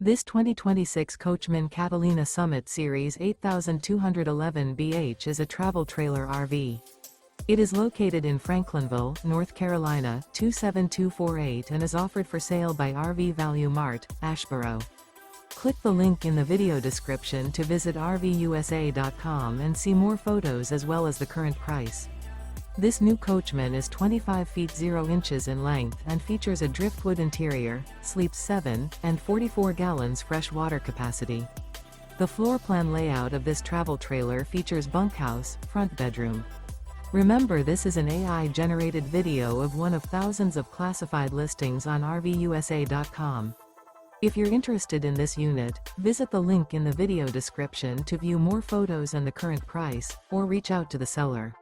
This 2026 Coachmen Catalina Summit Series 8211 BH is a travel trailer RV. It is located in Franklinville, North Carolina, 27248 and is offered for sale by RV Value Mart, Asheboro. Click the link in the video description to visit RVUSA.com and see more photos as well as the current price. This new Coachmen is 25 feet 0 inches in length and features a driftwood interior, sleeps 7, and 44 gallons fresh water capacity. The floor plan layout of this travel trailer features bunkhouse, front bedroom. Remember, this is an AI-generated video of one of thousands of classified listings on RVUSA.com. If you're interested in this unit, visit the link in the video description to view more photos and the current price, or reach out to the seller.